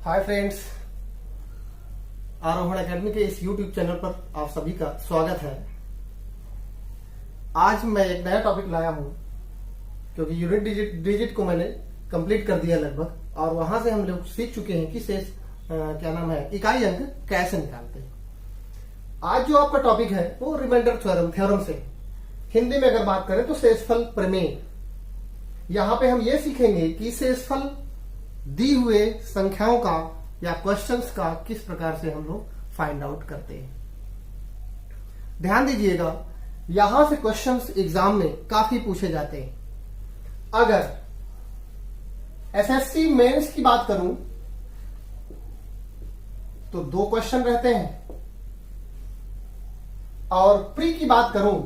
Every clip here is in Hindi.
हाय फ्रेंड्स, आरोहण एकेडमी के इस यूट्यूब चैनल पर आप सभी का स्वागत है। आज मैं एक नया टॉपिक लाया हूं क्योंकि यूनिट डिजिट को मैंने कंप्लीट कर दिया लगभग, और वहां से हम लोग सीख चुके हैं कि शेष इकाई अंक कैसे निकालते हैं। आज जो आपका टॉपिक है वो रिमाइंडर थ्योरम से, हिंदी में अगर बात करें तो शेषफल प्रमेय। यहां पे हम ये सीखेंगे कि शेषफल दी हुए संख्याओं का या क्वेश्चंस का किस प्रकार से हम लोग फाइंड आउट करते हैं। ध्यान दीजिएगा, यहां से क्वेश्चंस एग्जाम में काफी पूछे जाते हैं। अगर एसएससी मेंस की बात करूं तो 2 क्वेश्चन रहते हैं, और प्री की बात करूं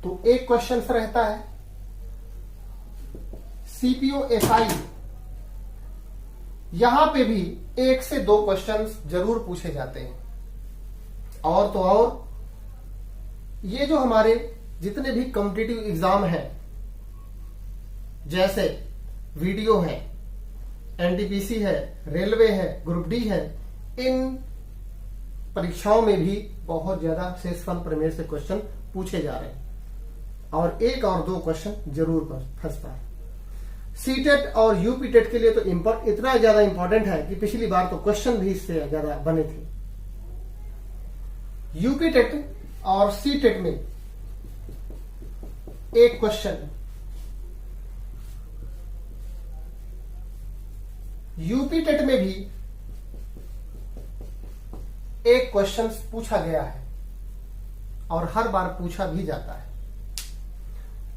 तो 1 क्वेश्चन रहता है। सीपीओ एसआई यहां पे भी 1 से 2 क्वेश्चंस जरूर पूछे जाते हैं। और तो और ये जो हमारे जितने भी कॉम्पिटिटिव एग्जाम हैं, जैसे वीडियो है, एनटीपीसी है, रेलवे है, ग्रुप डी है, इन परीक्षाओं में भी बहुत ज्यादा शेषफल प्रमेय से क्वेश्चन पूछे जा रहे हैं, और 1 और 2 क्वेश्चन जरूर फंसता है। सीटेट और यूपीटेट के लिए तो इतना ज्यादा इंपॉर्टेंट है कि पिछली बार तो क्वेश्चन भी इससे ज्यादा बने थे। यूपीटेट और सीटेट में 1 क्वेश्चन, यूपीटेट में भी 1 क्वेश्चन पूछा गया है और हर बार पूछा भी जाता है।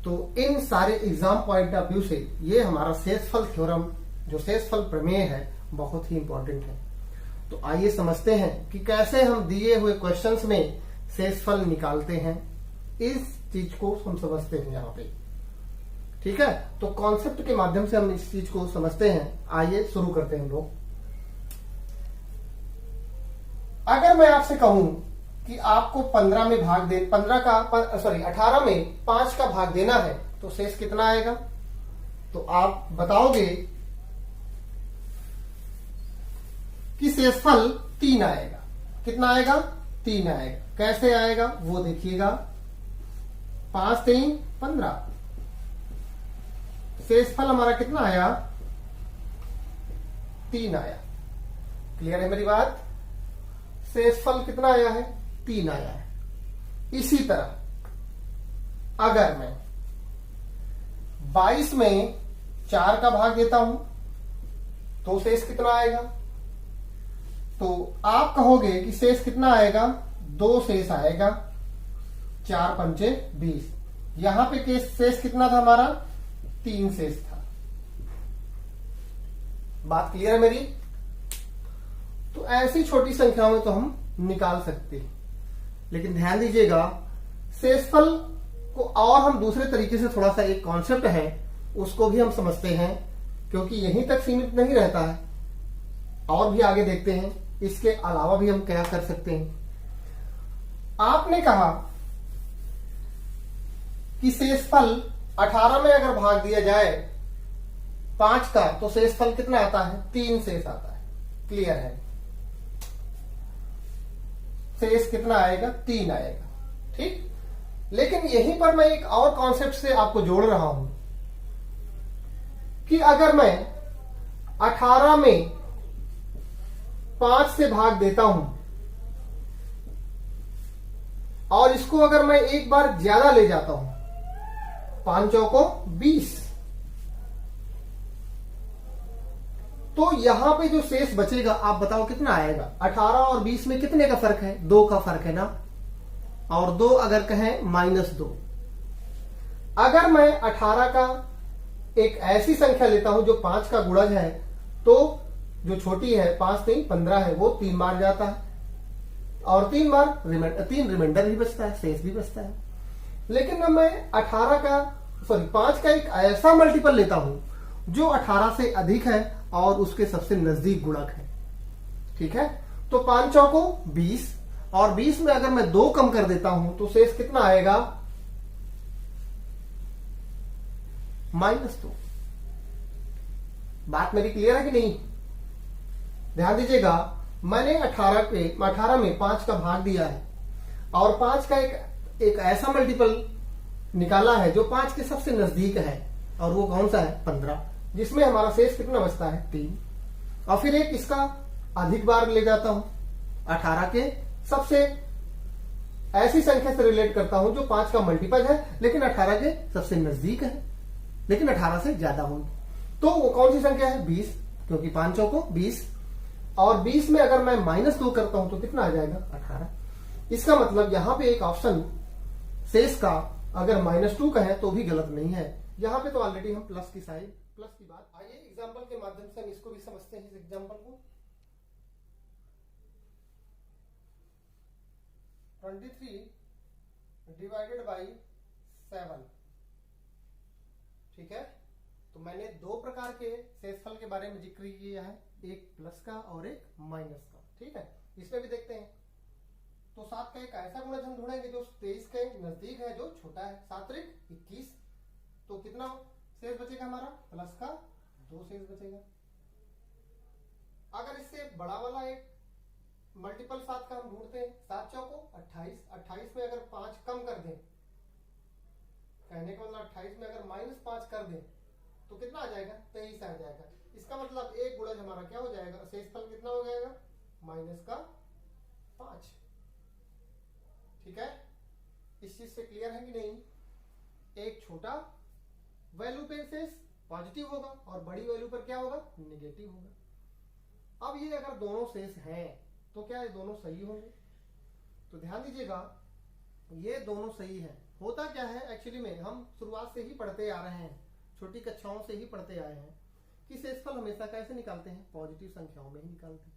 तो इन सारे एग्जाम पॉइंट ऑफ व्यू से ये हमारा शेषफल थ्योरम, जो शेषफल प्रमेय है, बहुत ही इंपॉर्टेंट है। तो आइए समझते हैं कि कैसे हम दिए हुए क्वेश्चंस में शेषफल निकालते हैं। इस चीज को हम समझते हैं यहाँ पे, ठीक है। तो कॉन्सेप्ट के माध्यम से हम इस चीज को समझते हैं। आइए शुरू करते हैं हम लोग। अगर मैं आपसे कहूं कि आपको 18 में 5 का भाग देना है तो शेष कितना आएगा, तो आप बताओगे कि शेषफल 3 आएगा। कितना आएगा? 3 आएगा। कैसे आएगा वो देखिएगा। 5 3 15, शेषफल हमारा कितना आया? 3 आया। क्लियर है मेरी बात? शेषफल कितना आया है? 3 आया है। इसी तरह अगर मैं 22 में 4 का भाग देता हूं तो शेष कितना आएगा? तो आप कहोगे कि शेष कितना आएगा? 2 शेष आएगा। 4 पंचे 20। यहां पे शेष कितना था हमारा? 3 शेष था। बात क्लियर है मेरी? तो ऐसी छोटी संख्याओं में तो हम निकाल सकते हैं, लेकिन ध्यान दीजिएगा, शेषफल को और हम दूसरे तरीके से, थोड़ा सा एक कॉन्सेप्ट है उसको भी हम समझते हैं, क्योंकि यहीं तक सीमित नहीं रहता है, और भी आगे देखते हैं इसके अलावा भी हम क्या कर सकते हैं। आपने कहा कि शेषफल 18 में अगर भाग दिया जाए 5 का तो शेषफल कितना आता है? 3 शेष आता है। क्लियर है? शेष कितना आएगा? 3 आएगा। ठीक। लेकिन यहीं पर मैं एक और कॉन्सेप्ट से आपको जोड़ रहा हूं कि अगर मैं 18 में 5 से भाग देता हूं और इसको अगर मैं एक बार ज्यादा ले जाता हूं, 5 चौको 20, तो यहां पे जो शेष बचेगा आप बताओ कितना आएगा? 18 और 20 में कितने का फर्क है? 2 का फर्क है ना। और 2 अगर कहें -2। अगर मैं 18 का एक ऐसी संख्या लेता हूं जो 5 का गुणज है, तो जो छोटी है 5 3 15 है, वो 3 बार जाता है, और 3 रिमाइंडर भी बचता है, शेष भी बचता है। लेकिन मैं 5 का एक ऐसा मल्टीपल लेता हूं जो 18 से अधिक है और उसके सबसे नजदीक गुणक है। ठीक है। तो 5 चौको 20, और 20 में अगर मैं 2 कम कर देता हूं तो शेष कितना आएगा? -2। बात मेरी क्लियर है कि नहीं? ध्यान दीजिएगा, मैंने 18 में 5 का भाग दिया है और 5 का एक ऐसा मल्टीपल निकाला है जो 5 के सबसे नजदीक है, और वो कौन सा है? 15, जिसमें हमारा शेष कितना बचता है? 3। और फिर एक इसका अधिक बार ले जाता हूं, 18 के सबसे ऐसी संख्या से रिलेट करता हूं जो 5 का मल्टीपल है लेकिन 18 के सबसे नजदीक है, लेकिन 18 से ज्यादा हो। तो वो कौन सी संख्या है? 20, क्योंकि 5 चौको 20, और 20 में अगर मैं -2 करता हूं तो कितना आ जाएगा? 18। इसका मतलब यहां पे एक ऑप्शन शेष का अगर -2 का है तो भी गलत नहीं है। यहां पे तो ऑलरेडी हम प्लस की साइड, प्लस की बात। आइए एग्जांपल के माध्यम से हम इसको भी समझते हैं, इस एग्जांपल को। 23 डिवाइडेड बाई 7, ठीक है। तो मैंने 2 प्रकार के शेषफल के बारे में जिक्र किया है, एक प्लस का और एक माइनस का, ठीक है। इसमें भी देखते हैं। तो 7 का एक ऐसा गुणज हम ढूंढेंगे जो 23 के नजदीक है, जो छोटा है। 7 त्रिक 21, तो कितना शेष बचेगा हमारा? प्लस का 2 शेष बचेगा। अगर इससे बड़ा वाला एक मल्टीपल 7 का हम ढूंढते हैं, 7 चौको 28, 28 में अगर 5 कम कर दें, कहने का मतलब 28 में अगर -5 कर दें तो कितना आ जाएगा? 23 आ जाएगा। इसका मतलब एक गुणज हमारा क्या हो जाएगा? शेषफल कितना हो जाएगा? -5, ठीक है। इस चीज से क्लियर है कि नहीं? एक छोटा वैल्यू पे शेष पॉजिटिव होगा और बड़ी वैल्यू पर क्या होगा? निगेटिव होगा। अब ये अगर दोनों शेष हैं तो क्या ये दोनों सही होंगे? तो ध्यान दीजिएगा, ये दोनों सही है। होता क्या है एक्चुअली में, हम शुरुआत से ही पढ़ते आ रहे हैं, छोटी कक्षाओं से ही पढ़ते आए हैं कि शेषफल हमेशा कैसे निकालते हैं? पॉजिटिव संख्याओं में ही निकालते हैं।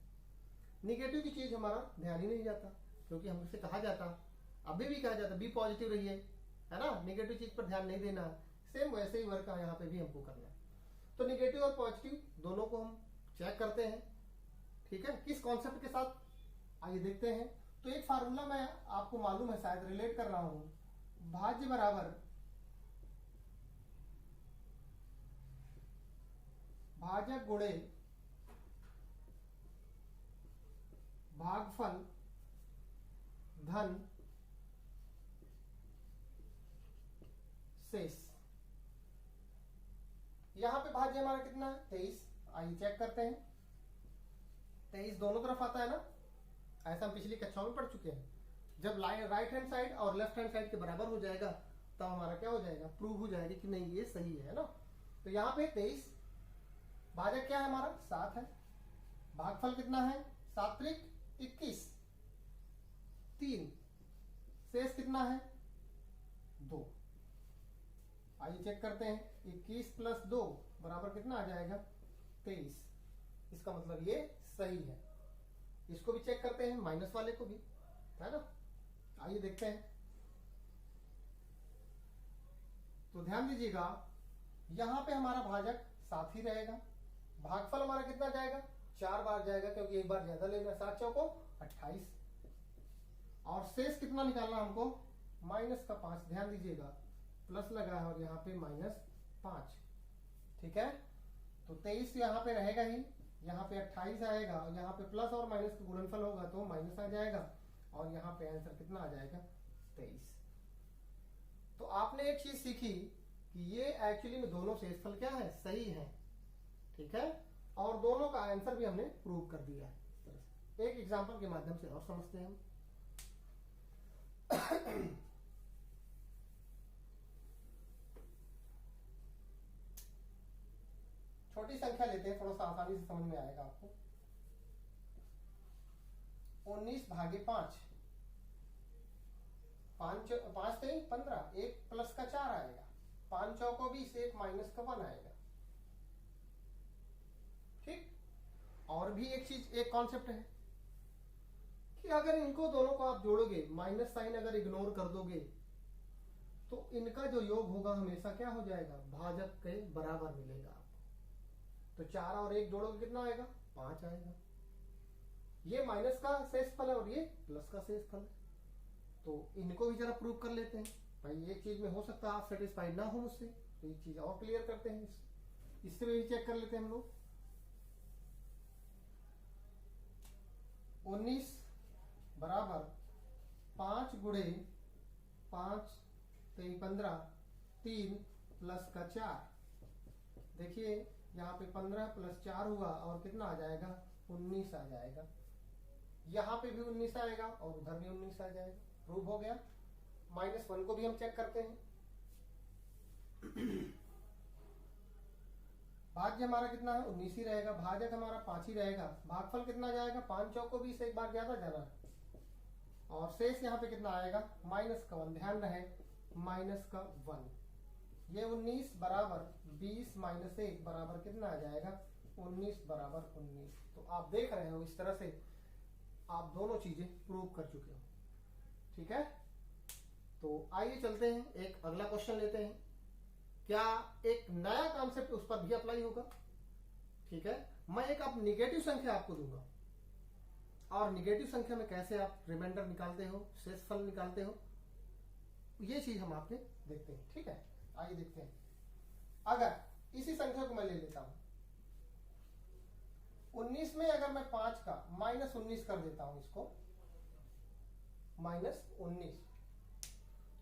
निगेटिव की चीज हमारा ध्यान ही नहीं जाता, क्योंकि हमसे कहा जाता, अभी भी कहा जाता बी पॉजिटिव रहिए, है ना, निगेटिव चीज पर ध्यान नहीं देना। सेम वैसे ही वर्क यहाँ पे भी हमको करना है। तो निगेटिव और पॉजिटिव दोनों को हम चेक करते हैं, ठीक है। किस कॉन्सेप्ट के साथ? आइए देखते हैं। तो एक फार्मूला मैं आपको मालूम है, शायद रिलेट कर रहा हूं, भाज्य बराबर भाजक गुणे भागफल धन शेष। यहां पे भाज्य हमारा कितना है? 23। आइए चेक करते हैं। 23 दोनों तरफ आता है ना, ऐसा हम पिछली कक्षाओं में पढ़ चुके हैं। जब राइट हैंड साइड और लेफ्ट हैंड साइड के बराबर हो जाएगा तब हमारा क्या हो जाएगा? प्रूव हो जाएगा कि नहीं ये सही है ना। तो यहाँ पे 23, भाजक क्या है हमारा? 7 है। भागफल कितना है? 7 त्रिक 21, 3, शेष कितना है? 2। आइए चेक करते हैं। 21 + 2 बराबर कितना आ जाएगा? 23। इसका मतलब ये सही है। इसको भी चेक करते हैं, माइनस वाले को भी, है ना। आइए देखते हैं। तो ध्यान दीजिएगा, यहां पे हमारा भाजक 7 ही रहेगा। भागफल हमारा कितना जाएगा? 4 बार जाएगा, क्योंकि एक बार ज्यादा लेना। 7 चौको 28, और शेष कितना निकालना हमको? -5। ध्यान दीजिएगा, प्लस लगा है और यहाँ पे -5, ठीक है। तो 23 यहाँ पे रहेगा ही, यहाँ पे 28 आएगा, और यहाँ पे प्लस और माइनस का गुणनफल होगा तो माइनस आ जाएगा, और यहाँ पे आंसर कितना आ जाएगा? 23। तो आपने एक चीज सीखी कि ये एक्चुअली में दोनों शेषफल क्या है? सही है, ठीक है। और दोनों का आंसर भी हमने प्रूव कर दिया है। एक एग्जांपल के माध्यम से और समझते हैं हम। छोटी संख्या लेते हैं, थोड़ा सा आसानी से समझ में आएगा आपको। 19 भागे 5, 5 से 15, 1 प्लस का 4 आएगा, 5 चौको 20, 1 माइनस का 1 आएगा, ठीक। और भी एक चीज, एक कॉन्सेप्ट है कि अगर इनको दोनों को आप जोड़ोगे, माइनस साइन अगर इग्नोर कर दोगे तो इनका जो योग होगा हमेशा क्या हो जाएगा? भाजक के बराबर मिलेगा आपको। तो 4 और 1 जोड़ोगे कितना आएगा? 5 आएगा। ये माइनस का शेषफल है और ये प्लस का शेषफल है। तो इनको भी जरा प्रूव कर लेते हैं। भाई एक चीज में हो सकता है आप सेटिस्फाइड ना हो मुझसे, तो एक चीज और क्लियर करते हैं, इससे भी चेक कर लेते हैं हम लोग। 19 बराबर 5 गुणे 5 3 15 3 प्लस का 4। देखिए यहाँ पे 15 प्लस 4 हुआ और कितना आ जाएगा 19 आ जाएगा। यहां पे भी 19 आएगा और उधर भी 19 आ जाएगा। प्रूव हो गया। -1 को भी हम चेक करते हैं। भाज्य हमारा कितना है 19 ही रहेगा, भाजक हमारा 5 ही रहेगा। भागफल कितना जाएगा 5 चौको 20, एक बार ज्यादा जाना है। और शेष यहाँ पे कितना आएगा -1। ध्यान रहे -1। ये 19 बराबर 20 - 1 बराबर कितना आ जाएगा 19 बराबर 19। तो आप देख रहे हो इस तरह से आप दोनों चीजें प्रूव कर चुके हो। ठीक है, तो आइए चलते हैं, एक अगला क्वेश्चन लेते हैं। क्या एक नया कॉन्सेप्ट उस पर भी अप्लाई होगा? ठीक है, मैं एक आप निगेटिव संख्या आपको दूंगा और निगेटिव संख्या में कैसे आप रिमाइंडर निकालते हो, शेषफल निकालते हो, ये चीज हम आपके देखते हैं। ठीक है, आइए देखते हैं। अगर इसी संख्या को मैं ले लेता हूं 19 में, अगर मैं 5 का -19 कर देता हूं, इसको -19,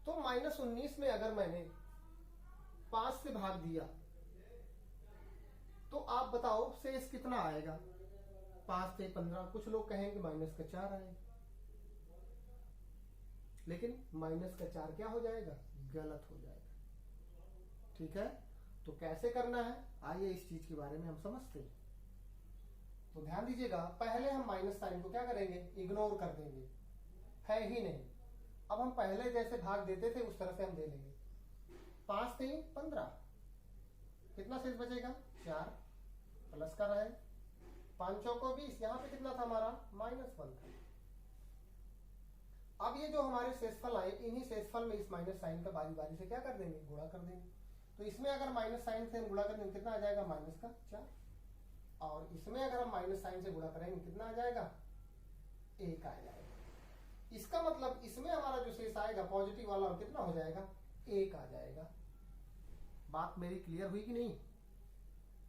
तो -19 में अगर मैंने 5 से भाग दिया तो आप बताओ शेष कितना आएगा। 5 से 15, कुछ लोग कहेंगे -4 आएगा, लेकिन -4 क्या हो जाएगा गलत हो जाएगा। ठीक है, तो कैसे करना है आइए इस चीज के बारे में हम समझते हैं। तो ध्यान दीजिएगा, पहले हम माइनस साइन को क्या करेंगे इग्नोर कर देंगे, है ही नहीं। अब हम पहले जैसे भाग देते थे उस तरह से हम दे लेंगे। 5 3 15, कितना शेष बचेगा 4 प्लस का रहे 5 चौको 20, यहां पे कितना था हमारा -1 था। अब ये जो हमारे शेषफल आए, इन्हीं शेषफल में इस माइनस साइन का बारी बारी से क्या कर देंगे गुणा कर देंगे। तो इसमें अगर माइनस साइन से हम गुणा कर देंगे कितना आ जाएगा -4, और इसमें अगर हम माइनस साइन से गुणा करेंगे कितना आ जाएगा 1 आ जाएगा। इसका मतलब इसमें हमारा जो शेष आएगा पॉजिटिव वाला और कितना हो जाएगा 1 आ जाएगा। बात मेरी क्लियर हुई कि नहीं?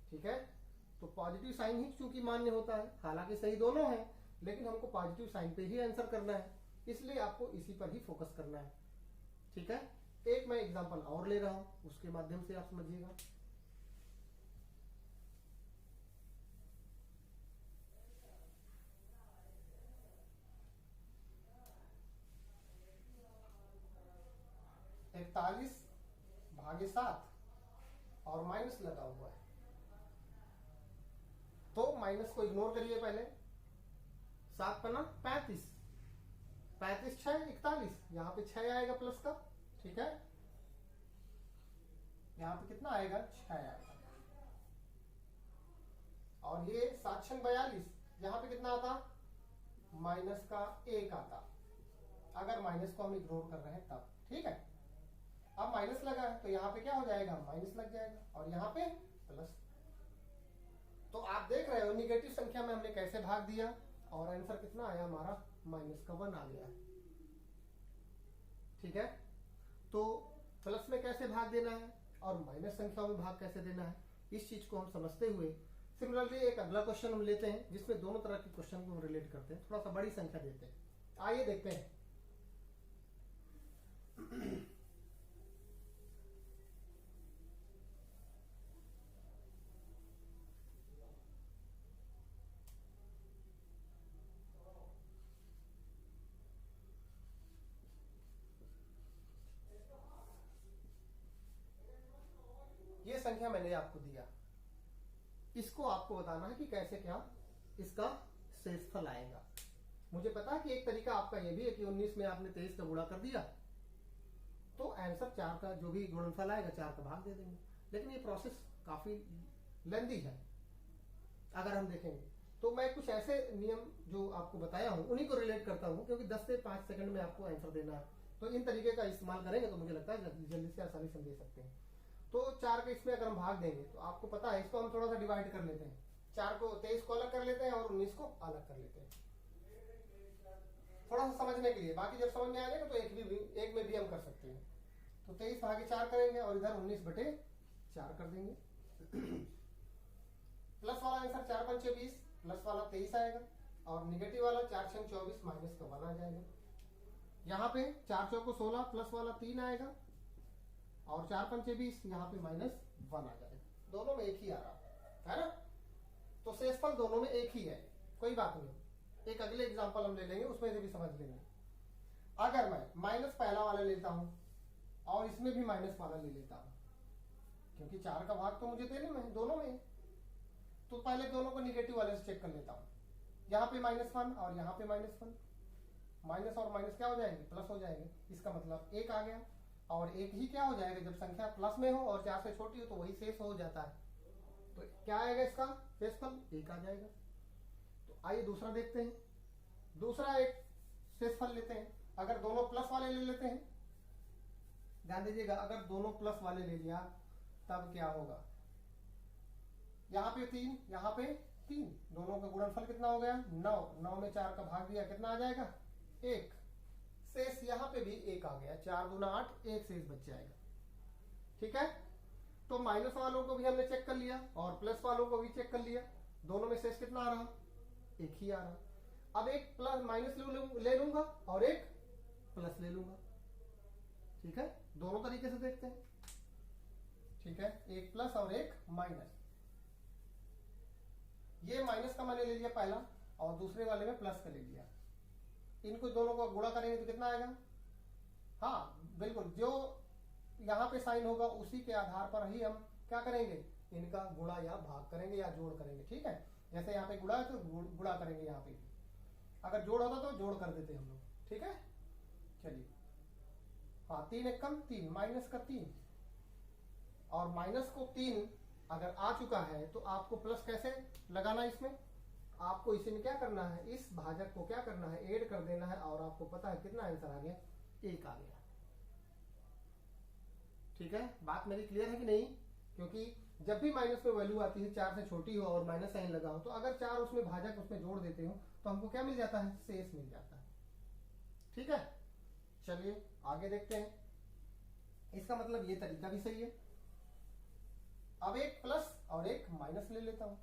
ठीक है, तो पॉजिटिव साइन ही चूंकि मान्य होता है, हालांकि सही दोनों है, लेकिन हमको पॉजिटिव साइन पे ही आंसर करना है, इसलिए आपको इसी पर ही फोकस करना है। ठीक है, एक मैं एग्जांपल और ले रहा हूं, उसके माध्यम से आप समझिएगा। (41 भागे 7) और माइनस लगा हुआ है, तो माइनस को इग्नोर करिए पहले। 7 पन्ना 35, 35 6 41, यहां पे 6 आएगा प्लस का। ठीक है, यहां पे कितना आएगा 6 आएगा। और ये 7 6 42, यहां पे कितना आता माइनस का 1 आता, अगर माइनस को हम इग्नोर कर रहे हैं तब। ठीक है, अब माइनस लगा है तो यहाँ पे क्या हो जाएगा माइनस लग जाएगा, और यहाँ पे प्लस। तो आप देख रहे हो निगेटिव संख्या में हमने कैसे भाग दिया, और आंसर कितना आया हमारा -1 आ गया। ठीक है, तो प्लस में कैसे भाग देना है और माइनस संख्या में भाग कैसे देना है, इस चीज को हम समझते हुए सिमिलरली एक अगला क्वेश्चन हम लेते हैं जिसमें दोनों तरह के क्वेश्चन को हम रिलेट करते हैं, थोड़ा सा बड़ी संख्या देते हैं। आइए देखते हैं। ये संख्या मैंने आपको दिया, इसको आपको बताना है कि कैसे क्या इसका शेषफल आएगा। मुझे पता है कि एक तरीका आपका ये भी है कि 19 में आपने 23 का गुणा कर दिया तो आंसर 4 का जो भी गुणनफल आएगा 4 का भाग दे देंगे, लेकिन ये प्रोसेस काफी लेंदी है। अगर हम देखेंगे तो मैं कुछ ऐसे नियम जो आपको बताया हूं उन्हीं को रिलेट करता हूं, क्योंकि 10 से 5 सेकंड में आपको आंसर देना है, तो इन तरीके का इस्तेमाल करेंगे तो मुझे लगता है जल्दी से आसानी से हम दे सकते हैं। तो 4 के इसमें अगर हम भाग देंगे तो आपको पता है, इसको हम थोड़ा सा डिवाइड कर लेते हैं, 4 को 23 को अलग कर लेते हैं और 19 को अलग कर लेते हैं, थोड़ा सा समझने के लिए। बाकी जब समझ में आ जाएगा तो एक में भी हम कर सकते हैं। तो 23 भागे 4 करेंगे और इधर 19/4 कर देंगे। प्लस वाला आंसर 4 पंचे 20, प्लस वाला 23 आएगा, और निगेटिव वाला 4 6 24 माइनस का 1 आ जाएगा। यहाँ पे 4 चौको 16 प्लस वाला 3 आएगा और 4 पंचे 20, यहाँ पे -1 आ जाएगा। दोनों में एक ही आ रहा है ना, तो शेषफल दोनों में एक ही है, कोई बात नहीं। एक अगले एग्जांपल हम ले लेंगे, उसमें से भी समझ लेंगे। अगर मैं माइनस पहला वाला लेता हूं और इसमें भी माइनस वाला ले लेता हूं, क्योंकि 4 का भाग तो मुझे देने में दोनों में, तो पहले दोनों को निगेटिव वाले से चेक कर लेता हूं। यहाँ पे -1 और यहाँ पे -1, माइनस और माइनस क्या हो जाएंगे, प्लस हो जाएंगे। इसका मतलब 1 आ गया, और 1 ही क्या हो जाएगा, जब संख्या प्लस में हो और 4 से छोटी हो तो वही शेष हो जाता है। तो क्या आएगा इसका शेषफल, 1 आ जाएगा। तो आइए दूसरा देखते हैं। दूसरा एक शेषफल लेते हैं। अगर दोनों प्लस वाले ले लेते हैं, ध्यान दीजिएगा, अगर दोनों प्लस वाले ले लिया तब क्या होगा, यहाँ पे 3, यहाँ पे 3, दोनों का गुणनफल कितना हो गया, 9। 9 में 4 का भाग दिया, कितना आ जाएगा, 1। शेष यहाँ पे भी 1 आ गया, 4 दूना 8, 1 शेष बच जाएगा। ठीक है, तो माइनस वालों को भी हमने चेक कर लिया और प्लस वालों को भी चेक कर लिया। दोनों में शेष कितना आ रहा, 1 ही आ रहा। अब एक प्लस माइनस ले लूंगा और एक प्लस ले लूंगा। ठीक है, दोनों तरीके से देखते हैं। ठीक है, एक प्लस और एक माइनस। ये माइनस का मैंने ले लिया पहला और दूसरे वाले में प्लस का ले लिया। इनको दोनों को गुणा करेंगे तो कितना आएगा, हाँ बिल्कुल, जो यहां पे साइन होगा उसी के आधार पर ही हम क्या करेंगे, इनका गुणा या भाग करेंगे या जोड़ करेंगे। ठीक है, जैसे यहाँ पे गुणा है तो गुणा करेंगे, यहाँ पे अगर जोड़ होता तो जोड़ कर देते हम लोग। ठीक है, चलिए, हाँ 3 एक कम 3, माइनस का 3, और माइनस को 3 अगर आ चुका है तो आपको प्लस कैसे लगाना, इसमें आपको इसी में क्या करना है, इस भाजक को क्या करना है, ऐड कर देना है, और आपको पता है कितना आंसर आ गया, 1 आ गया। ठीक है, बात मेरी क्लियर है कि नहीं? क्योंकि जब भी माइनस में वैल्यू आती है 4 से छोटी हो और माइनस साइन लगा हो, तो अगर 4 उसमें भाजक उसमें जोड़ देते हो तो हमको क्या मिल जाता है, शेष मिल जाता है। ठीक है, चलिए आगे देखते हैं। इसका मतलब ये तरीका भी सही है। अब एक प्लस और एक माइनस ले लेता हूं,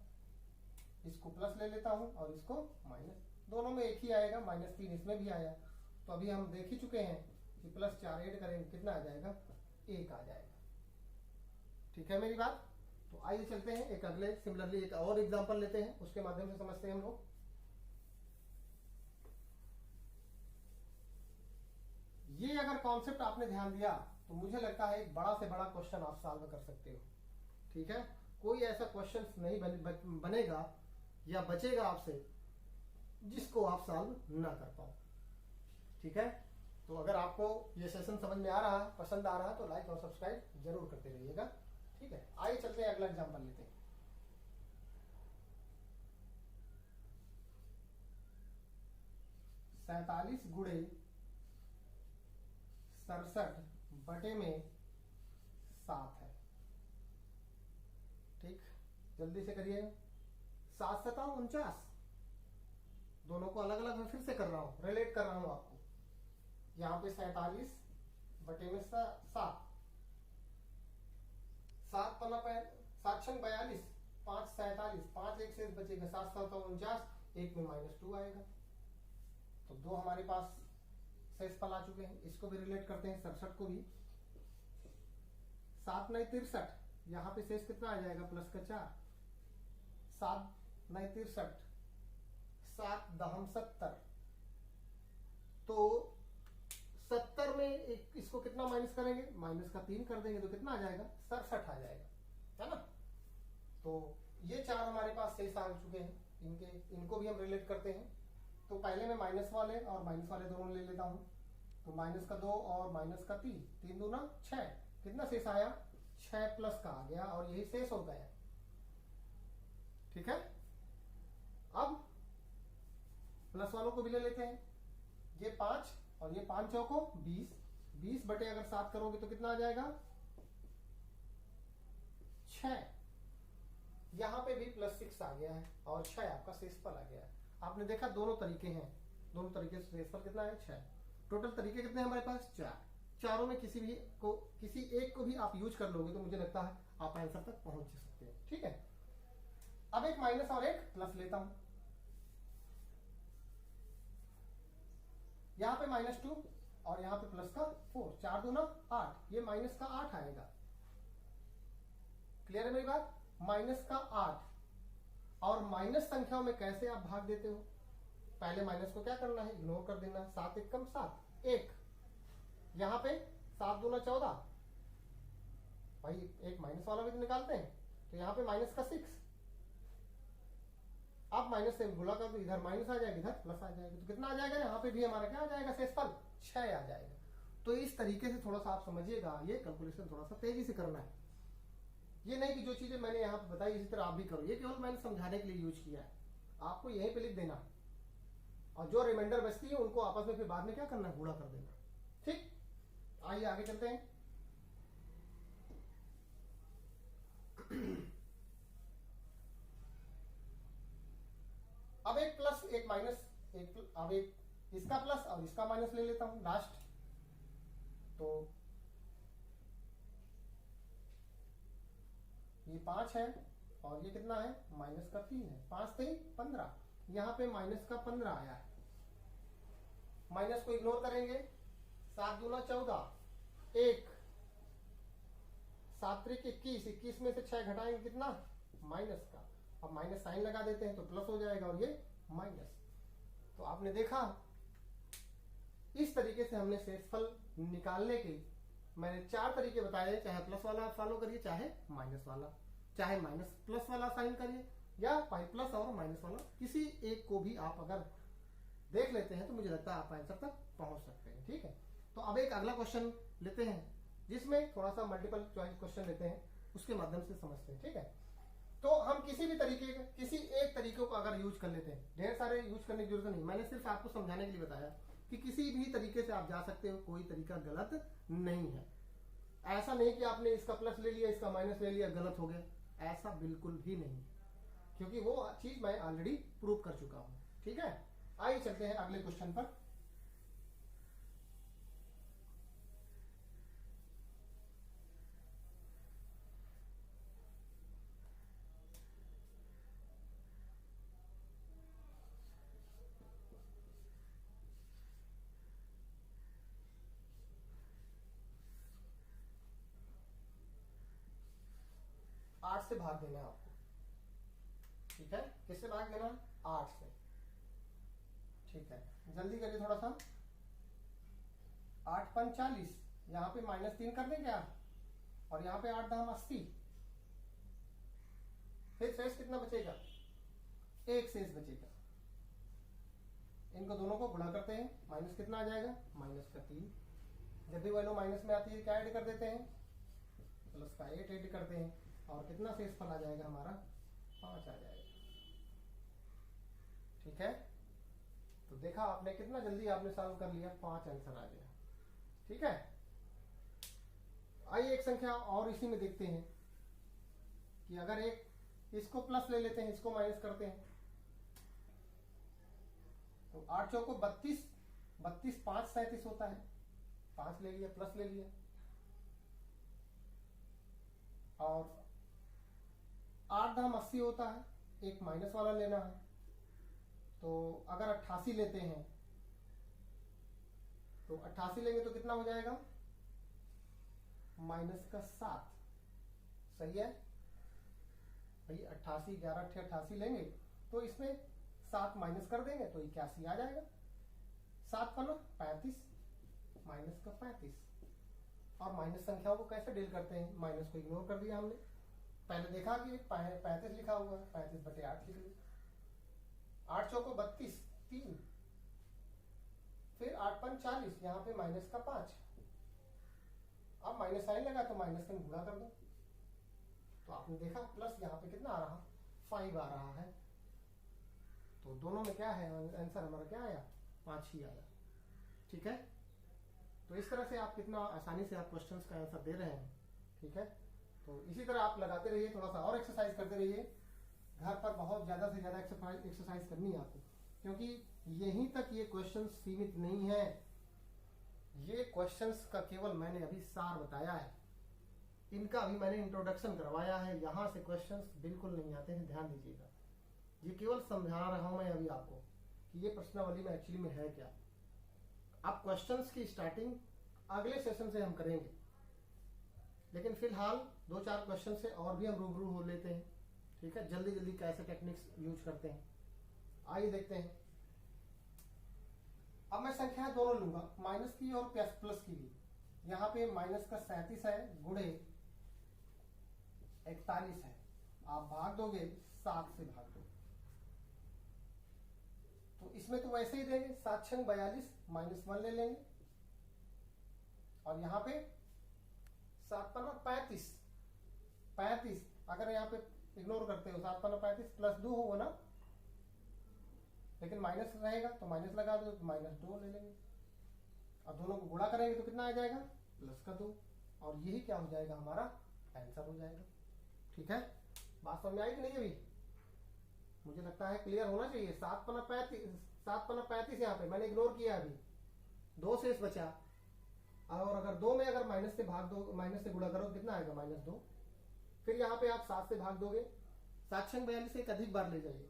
इसको प्लस ले लेता हूं और इसको माइनस, दोनों में एक ही आएगा, -3 इसमें भी आया। तो अभी हम देख ही चुके हैं कि +4 ऐड करेंगे कितना आ जाएगा, 1 आ जाएगा। ठीक है मेरी बात? तो आइए चलते हैं एक अगले सिमिलरली एक और एग्जांपल लेते हैं, उसके माध्यम से समझते हैं हम लोग। ये अगर कॉन्सेप्ट आपने ध्यान दिया तो मुझे लगता है एक बड़ा से बड़ा क्वेश्चन आप सॉल्व कर सकते हो। ठीक है, कोई ऐसा क्वेश्चन नहीं बनेगा या बचेगा आपसे जिसको आप सॉल्व ना कर पाओ। ठीक है, तो अगर आपको ये सेशन समझ में आ रहा है, पसंद आ रहा है, तो लाइक और सब्सक्राइब जरूर करते रहिएगा। ठीक है, आइए चलते हैं अगला एग्जांपल लेते हैं। सैतालीस गुणे 67 बटे में 7 है। ठीक, जल्दी से करिए। 7 7 49, दोनों को अलग अलग मैं फिर से कर रहा हूं, रिलेट कर रहा हूं आपको। यहां पे 47 बटे में 7, 7 पन्ना 7 6 42, 5 47, 5 एक शेष बचेगा, 7 7 49, 1 में -2 आएगा। तो 2 हमारे पास शेषफल आ चुके हैं। इसको भी रिलेट करते हैं, 67 को भी। 7 9 63, यहां पे शेष कितना आ जाएगा, प्लस का 4। 7 9 63, 7 दहम 70, तो 70 में एक इसको कितना माइनस करेंगे, माइनस का 3 कर देंगे तो कितना आ जाएगा, 67 आ जाएगा, है ना। तो ये 4 हमारे पास शेष आ चुके हैं, इनको भी हम रिलेट करते हैं। तो पहले मैं माइनस वाले और माइनस वाले दोनों ले लेता हूं। तो माइनस का 2 और माइनस का 3, 3 दूना 6, कितना शेष आया, 6 प्लस का आ गया और यही शेष हो गया। ठीक है, अब प्लस वालों को भी ले लेते हैं। ये 5 और ये 5 चौको 20, 20 बटे अगर 7 करोगे तो कितना आ जाएगा, 6। यहां पे भी +6 आ गया है और 6 आपका शेषफल आ गया है। आपने देखा दोनों तरीके हैं, दोनों तरीके से शेषफल कितना है, 6। टोटल तरीके कितने हैं हमारे पास, 4। चारों में किसी एक को भी आप यूज कर लोगे तो मुझे लगता है आप आंसर तक पहुंच सकते हैं। ठीक है, अब एक माइनस और एक प्लस लेता हूं। यहाँ पे -2 और यहाँ पे प्लस का 4, 4 दूना 8, ये माइनस का 8 आएगा। क्लियर है मेरी बात? माइनस का 8। और माइनस संख्याओं में कैसे आप भाग देते हो? पहले माइनस को क्या करना है? इग्नोर कर देना। 7 एकम 7, 1। यहां पे 7 दूना 14, भाई एक माइनस वाला भी तो निकालते हैं, तो यहां पे माइनस का 6। अब माइनस से गुणा कर दो, इधर माइनस आ जाएगा, इधर प्लस आ जाएगा, तो कितना आ जाएगा? यहाँ पे भी हमारा क्या आ जाएगा? शेषफल 6 आ जाएगा। तो इस तरीके से थोड़ा सा आप समझिएगा, ये कैलकुलेशन थोड़ा सा तेजी से करना है। ये नहीं कि जो चीजें मैंने यहाँ पे बताई इसी तरह आप भी करो, ये केवल मैंने समझाने के लिए यूज किया है। आपको यहीं पे लिख देना और जो रिमाइंडर बचती है उनको आपस में फिर बाद में क्या करना है? गुणा कर देना। ठीक, आइए आगे चलते हैं। अब एक प्लस एक माइनस, अब एक इसका प्लस और इसका माइनस ले लेता हूं लास्ट। तो ये 5 है और ये कितना है? माइनस का 3 है। 5 3 15, यहां पे माइनस का 15 आया है। माइनस को इग्नोर करेंगे, 7 दूना 14, 1, 7 त्रिक 21, 21 में से 6 घटाएंगे कितना? माइनस का। अब माइनस साइन लगा देते हैं तो प्लस हो जाएगा और ये माइनस। तो आपने देखा इस तरीके से हमने शेषफल निकालने के मैंने 4 तरीके बताए, चाहे प्लस वाला फॉलो करिए, चाहे माइनस वाला, चाहे माइनस प्लस वाला साइन करिए, या प्लस और माइनस वाला, किसी एक को भी आप अगर देख लेते हैं तो मुझे लगता है आप आंसर तक पहुंच सकते हैं। ठीक है, तो अब एक अगला क्वेश्चन लेते हैं जिसमें थोड़ा सा मल्टीपल चॉइस क्वेश्चन लेते हैं, उसके माध्यम से समझते हैं। ठीक है, तो हम किसी भी तरीके का, किसी एक तरीके को अगर यूज कर लेते हैं, ढेर सारे यूज करने की जरूरत नहीं, मैंने सिर्फ आपको समझाने के लिए बताया कि किसी भी तरीके से आप जा सकते हो, कोई तरीका गलत नहीं है। ऐसा नहीं कि आपने इसका प्लस ले लिया इसका माइनस ले लिया गलत हो गया, ऐसा बिल्कुल भी नहीं, क्योंकि वो चीज मैं ऑलरेडी प्रूव कर चुका हूं। ठीक है, आइए चलते हैं अगले क्वेश्चन पर। आठ से भाग देना है आपको। ठीक है, किससे भाग देना? 8 से। ठीक है, जल्दी करिए थोड़ा सा। 8 5 40, यहां पे -3 कर दें क्या? और यहां पे 8 दाम 80, फिर शेष कितना बचेगा? 1 शेष बचेगा। इनको दोनों को गुणा करते हैं, माइनस कितना आ जाएगा? माइनस का 3। जब भी वैल्यू माइनस में आती है क्या ऐड कर देते हैं? प्लस का 8 ऐड करते हैं, और कितना शेषफल आ जाएगा हमारा? 5 आ जाएगा। ठीक है, तो देखा आपने कितना जल्दी आपने सॉल्व कर लिया, 5 आंसर आ गया। ठीक है, आइए एक संख्या और इसी में देखते हैं कि अगर एक इसको प्लस ले लेते हैं, इसको माइनस करते हैं, तो 8 चौको 32, 32 5 37 होता है। 5 ले लिया, प्लस ले लिया, और 8 दाम 80 होता है, एक माइनस वाला लेना है। तो अगर 88 लेते हैं तो 88 लेंगे तो कितना हो जाएगा? माइनस का 7। सही है भाई, 88 11 88 लेंगे तो इसमें 7 माइनस कर देंगे तो 81 आ जाएगा। 7 का 35, माइनस का 35। और माइनस संख्याओं को कैसे डील करते हैं? माइनस को इग्नोर कर दिया हमने, पहले देखा कि 35 लिखा हुआ है, 35/8 लिख लिया। 8 चौको 32 3, फिर 8 5 40, यहां पे माइनस का 5। अब माइनस साइन लगा तो माइनस का गुणा कर दो, तो आपने देखा प्लस यहां पे कितना आ रहा? 5 आ रहा है। तो दोनों में क्या है आंसर हमारा? क्या आया? 5 ही आया। ठीक है, तो इस तरह से आप कितना आसानी से आप क्वेश्चंस का आंसर दे रहे हैं। ठीक है, तो इसी तरह आप लगाते रहिए, थोड़ा सा और एक्सरसाइज करते रहिए। घर पर बहुत ज्यादा से ज्यादा एक्सरसाइज करनी है आपको, क्योंकि यहीं तक ये क्वेश्चंस सीमित नहीं है। ये क्वेश्चंस का केवल मैंने अभी सार बताया है, इनका अभी मैंने इंट्रोडक्शन करवाया है। यहां से क्वेश्चंस बिल्कुल नहीं आते हैं, ध्यान दीजिएगा। ये केवल समझा रहा हूं मैं अभी आपको कि ये प्रश्नावली में एक्चुअली में है क्या। अब क्वेश्चंस की स्टार्टिंग अगले सेशन से हम करेंगे, लेकिन फिलहाल 2-4 क्वेश्चन से और भी हम रूबरू हो लेते हैं। ठीक है, जल्दी जल्दी कैसे टेक्निक्स यूज करते हैं, आइए देखते हैं। अब मैं संख्याएं दोनों लूंगा, माइनस की और प्लस की भी। यहां पे माइनस का 37 है गुणे 41 है, आप भाग दोगे 7 से भाग दो, तो इसमें तो वैसे ही देंगे 7 छंग 42 -1 ले लेंगे, और यहां पे 7 पन्ना 35 अगर यहां पे इग्नोर करते हो 7 पन्ना 35 +2 होगा ना, लेकिन माइनस रहेगा तो माइनस लगा दो, तो -2 ले लेंगे। अब दोनों को गुणा करेंगे तो कितना आ जाएगा, +2, और यही क्या हो जाएगा, हमारा आंसर हो जाएगा। ठीक है, बात समझ में आई कि नहीं? अभी मुझे लगता है क्लियर होना चाहिए। 7 पन्ना 35 यहाँ पे मैंने इग्नोर किया, अभी 2 शेष बचा, और अगर 2 में अगर माइनस से भाग दो, माइनस से गुणा करो तो कितना आएगा, -2। फिर यहाँ पे आप 7 से भाग दोगे, 7 छंग 42 एक अधिक बार ले जाइए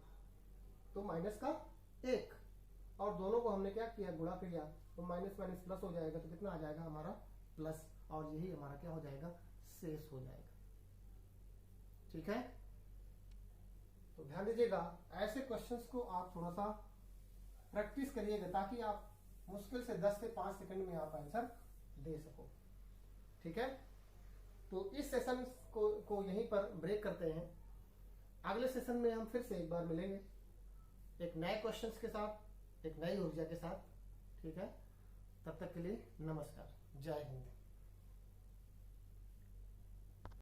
तो -1, और दोनों को हमने क्या किया, गुणा किया, तो माइनस माइनस प्लस हो जाएगा, तो कितना आ जाएगा हमारा प्लस, और यही हमारा क्या हो जाएगा, शेष हो जाएगा। ठीक है, तो ध्यान दीजिएगा, ऐसे क्वेश्चंस को आप थोड़ा सा प्रैक्टिस करिएगा, ताकि आप मुश्किल से 10 से 5 सेकंड में आप आंसर दे सको। ठीक है, तो इस सेशन को यहीं पर ब्रेक करते हैं। अगले सेशन में हम फिर से एक बार मिलेंगे, एक नए क्वेश्चंस के साथ, एक नई ऊर्जा के साथ। ठीक है, तब तक के लिए नमस्कार, जय हिंद।